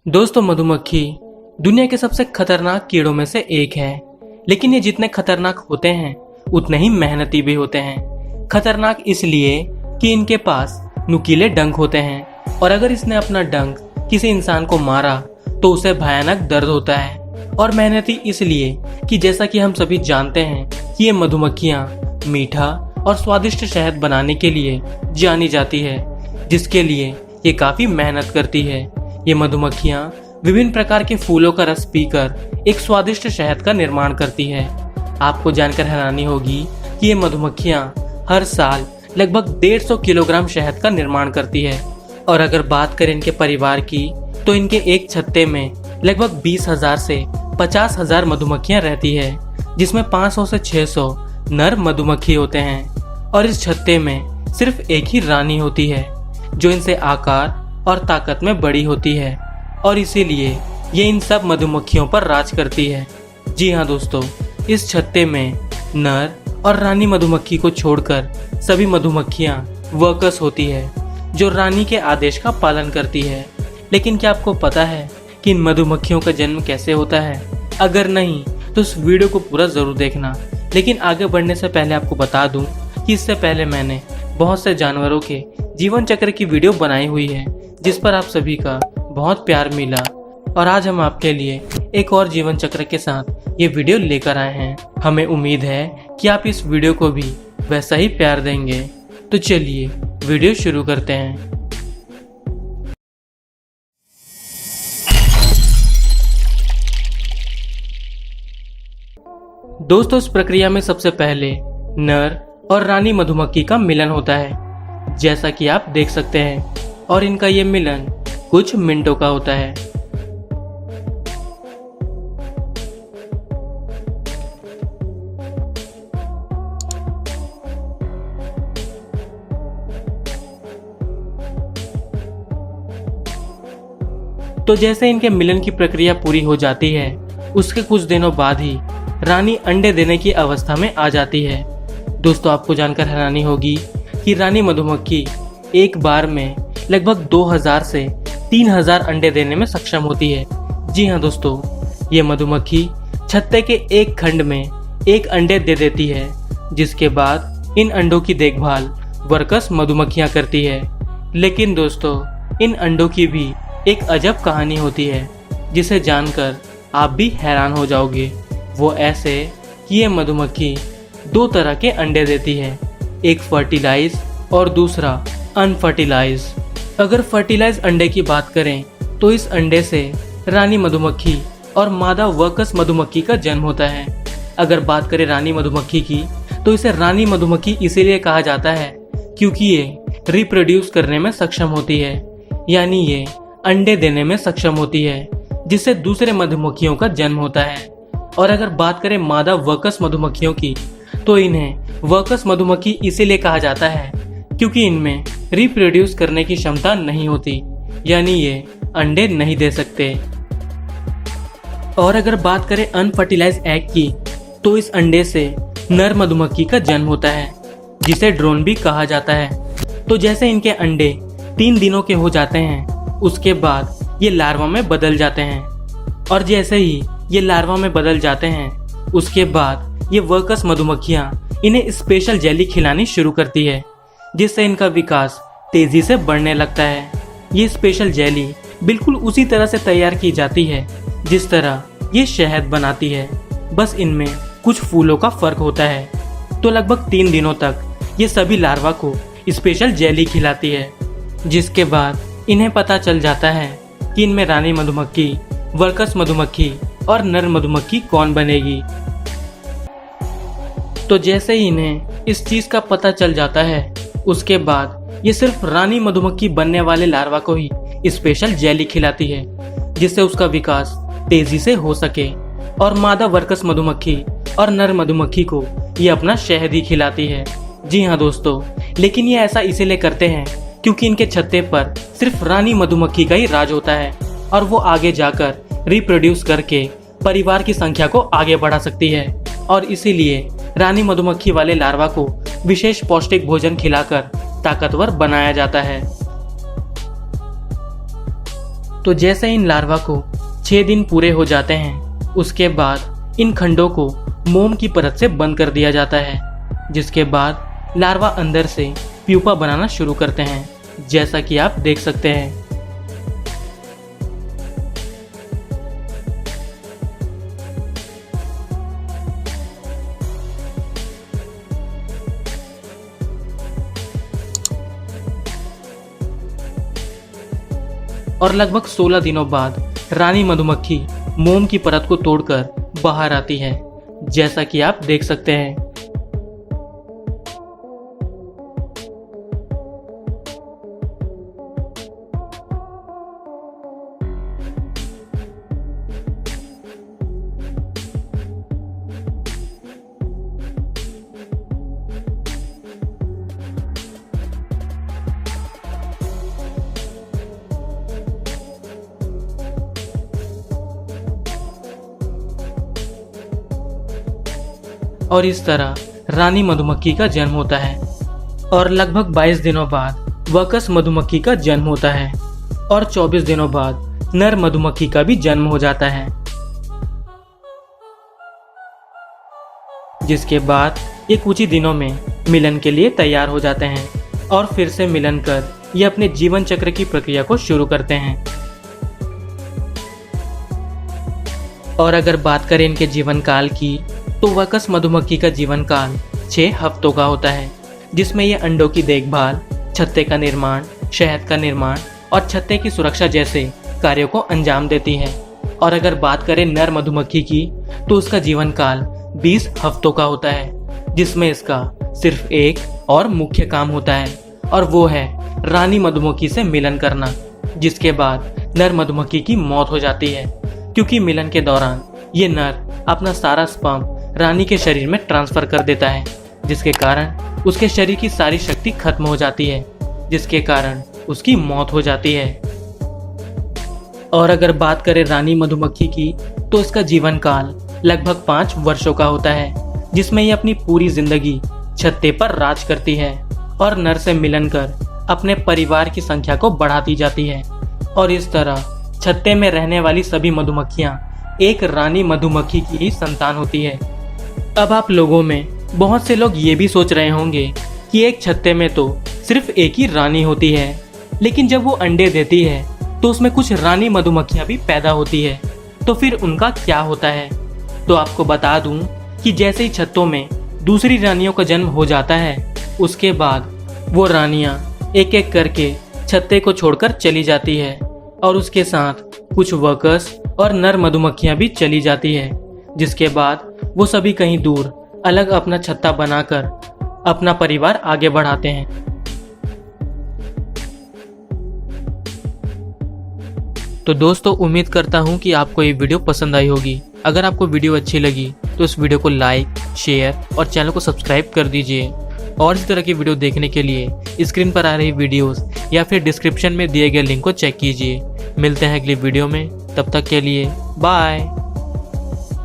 दोस्तों, मधुमक्खी दुनिया के सबसे खतरनाक कीड़ों में से एक है। लेकिन ये जितने खतरनाक होते हैं उतने ही मेहनती भी होते हैं। खतरनाक इसलिए कि इनके पास नुकीले डंक होते हैं और अगर इसने अपना डंक किसी इंसान को मारा तो उसे भयानक दर्द होता है। और मेहनती इसलिए कि जैसा कि हम सभी जानते हैं कि ये मधुमक्खियाँ मीठा और स्वादिष्ट शहद बनाने के लिए जानी जाती है, जिसके लिए ये काफ़ी मेहनत करती है। ये मधुमक्खियाँ विभिन्न प्रकार के फूलों का रस पीकर एक स्वादिष्ट शहद का निर्माण करती है। आपको जानकर हैरानी होगी कि ये मधुमक्खियाँ हर साल लगभग 150 किलोग्राम शहद का निर्माण करती है। और अगर बात करें इनके परिवार की तो इनके एक छत्ते में लगभग 20,000 से 50,000 मधुमक्खियाँ रहती है, जिसमें 500 से 600 नर मधुमक्खी होते हैं। और इस छत्ते में सिर्फ एक ही रानी होती है जो इनसे आकार और ताकत में बड़ी होती है और इसीलिए ये इन सब मधुमक्खियों पर राज करती है। जी हाँ दोस्तों, इस छत्ते में नर और रानी मधुमक्खी को छोड़कर सभी मधुमक्खियाँ वर्कर्स होती है जो रानी के आदेश का पालन करती है। लेकिन क्या आपको पता है कि इन मधुमक्खियों का जन्म कैसे होता है? अगर नहीं तो इस वीडियो को पूरा जरूर देखना। लेकिन आगे बढ़ने से पहले आपको बता दूं कि इससे पहले मैंने बहुत से जानवरों के जीवन चक्र की वीडियो बनाई हुई है, जिस पर आप सभी का बहुत प्यार मिला। और आज हम आपके लिए एक और जीवन चक्र के साथ ये वीडियो लेकर आए हैं। हमें उम्मीद है कि आप इस वीडियो को भी वैसा ही प्यार देंगे। तो चलिए वीडियो शुरू करते हैं। दोस्तों, इस प्रक्रिया में सबसे पहले नर और रानी मधुमक्खी का मिलन होता है, जैसा कि आप देख सकते हैं। और इनका ये मिलन कुछ मिनटों का होता है। तो जैसे इनके मिलन की प्रक्रिया पूरी हो जाती है, उसके कुछ दिनों बाद ही रानी अंडे देने की अवस्था में आ जाती है। दोस्तों, आपको जानकर हैरानी होगी कि रानी मधुमक्खी एक बार में लगभग 2000 से 3000 अंडे देने में सक्षम होती है। जी हाँ दोस्तों, ये मधुमक्खी छत्ते के एक खंड में एक अंडे दे देती है, जिसके बाद इन अंडों की देखभाल वर्कर्स मधुमक्खियाँ करती है। लेकिन दोस्तों, इन अंडों की भी एक अजब कहानी होती है, जिसे जानकर आप भी हैरान हो जाओगे। वो ऐसे कि ये मधुमक्खी 2 तरह के अंडे देती है, एक फर्टिलाइज और दूसरा अनफर्टिलाइज। अगर फर्टिलाइज अंडे की बात करें तो इस अंडे से रानी मधुमक्खी और मादा वर्कर्स मधुमक्खी का जन्म होता है। अगर बात करें रानी मधुमक्खी की तो इसे रानी मधुमक्खी इसीलिए कहा जाता है क्योंकि ये रिप्रोड्यूस करने में सक्षम होती है, यानी ये अंडे देने में सक्षम होती है, जिससे दूसरे मधुमक्खियों का जन्म होता है। और अगर बात करें मादा वर्कर्स मधुमक्खियों की तो इन्हें वर्कर्स मधुमक्खी इसीलिए कहा जाता है क्योंकि इनमें रिप्रोड्यूस करने की क्षमता नहीं होती, यानी ये अंडे नहीं दे सकते। और अगर बात करें अनफर्टिलाइज एग की तो इस अंडे से नर मधुमक्खी का जन्म होता है, जिसे ड्रोन भी कहा जाता है। तो जैसे इनके अंडे 3 दिनों के हो जाते हैं, उसके बाद ये लार्वा में बदल जाते हैं। और जैसे ही ये लार्वा में बदल जाते हैं, उसके बाद ये वर्कर्स मधुमक्खियाँ इन्हें स्पेशल जेली खिलानी शुरू करती है, जिससे इनका विकास तेजी से बढ़ने लगता है। ये स्पेशल जेली बिल्कुल उसी तरह से तैयार की जाती है जिस तरह ये शहद बनाती है, बस इनमें कुछ फूलों का फर्क होता है। तो लगभग 3 दिनों तक ये सभी लार्वा को स्पेशल जेली खिलाती है, जिसके बाद इन्हें पता चल जाता है कि इनमें रानी मधुमक्खी, वर्कर्स मधुमक्खी और नर मधुमक्खी कौन बनेगी। तो जैसे ही इन्हें इस चीज का पता चल जाता है, उसके बाद ये सिर्फ रानी मधुमक्खी बनने वाले लार्वा को ही स्पेशल जेली खिलाती है, जिससे उसका विकास तेजी से हो सके। और मादा वर्कर्स मधुमक्खी और नर मधुमक्खी को ये अपना शहद ही खिलाती है। जी हाँ दोस्तों, लेकिन ये ऐसा इसीलिए करते हैं क्योंकि इनके छत्ते पर सिर्फ रानी मधुमक्खी का ही राज होता है और वो आगे जाकर रिप्रोड्यूस करके परिवार की संख्या को आगे बढ़ा सकती है। और इसीलिए रानी मधुमक्खी वाले लार्वा को विशेष पौष्टिक भोजन खिलाकर ताकतवर बनाया जाता है। तो जैसे इन लार्वा को 6 दिन पूरे हो जाते हैं, उसके बाद इन खंडों को मोम की परत से बंद कर दिया जाता है, जिसके बाद लार्वा अंदर से प्यूपा बनाना शुरू करते हैं, जैसा कि आप देख सकते हैं। और लगभग 16 दिनों बाद रानी मधुमक्खी मोम की परत को तोड़कर बाहर आती है, जैसा कि आप देख सकते हैं। और इस तरह रानी मधुमक्खी का जन्म होता है। और लगभग 22 दिनों बाद वर्कर्स मधुमक्खी का जन्म होता है और 24 दिनों बाद नर मधुमक्खी का भी जन्म हो जाता है, जिसके बाद ये कुछ ही दिनों में मिलन के लिए तैयार हो जाते हैं और फिर से मिलन कर ये अपने जीवन चक्र की प्रक्रिया को शुरू करते हैं। और अगर बात करें इनके जीवन काल की, तो वर्कर्स मधुमक्खी का जीवन काल 6 हफ्तों का होता है, जिसमें ये अंडों की देखभाल, छत्ते का निर्माण, शहद का निर्माण और छत्ते की सुरक्षा जैसे कार्यों को अंजाम देती है। और अगर बात करें नर मधुमक्खी की, तो उसका जीवन काल 20 हफ्तों का होता है, जिसमें इसका सिर्फ एक और मुख्य काम होता है, और वो है रानी मधुमक्खी से मिलन करना, जिसके बाद नर मधुमक्खी की मौत हो जाती है, क्योंकि मिलन के दौरान ये नर अपना सारा स्पर्म रानी के शरीर में ट्रांसफर कर देता है, जिसके कारण उसके शरीर की सारी शक्ति खत्म हो जाती है, जिसके कारण उसकी मौत हो जाती है। और अगर बात करें रानी मधुमक्खी की, तो इसका जीवन काल लगभग 5 वर्षों का होता है, जिसमें ये अपनी पूरी जिंदगी छत्ते पर राज करती है और नर से मिलन कर अपने परिवार की संख्या को बढ़ाती जाती है। और इस तरह छत्ते में रहने वाली सभी मधुमक्खियां एक रानी मधुमक्खी की ही संतान होती है। अब आप लोगों में बहुत से लोग ये भी सोच रहे होंगे कि एक छत्ते में तो सिर्फ एक ही रानी होती है, लेकिन जब वो अंडे देती है तो उसमें कुछ रानी मधुमक्खियां भी पैदा होती है, तो फिर उनका क्या होता है? तो आपको बता दूं कि जैसे ही छत्तों में दूसरी रानियों का जन्म हो जाता है, उसके बाद वो रानियां एक एक करके छत्ते को छोड़कर चली जाती है और उसके साथ कुछ वर्कर्स और नर मधुमक्खियां भी चली जाती है, जिसके बाद वो सभी कहीं दूर अलग अपना छत्ता बनाकर अपना परिवार आगे बढ़ाते हैं। तो दोस्तों, उम्मीद करता हूँ कि आपको ये वीडियो पसंद आई होगी। अगर आपको वीडियो अच्छी लगी तो इस वीडियो को लाइक, शेयर और चैनल को सब्सक्राइब कर दीजिए। और इस तरह की वीडियो देखने के लिए स्क्रीन पर आ रही वीडियोस या फिर डिस्क्रिप्शन में दिए गए लिंक को चेक कीजिए। मिलते हैं अगली वीडियो में, तब तक के लिए बाय।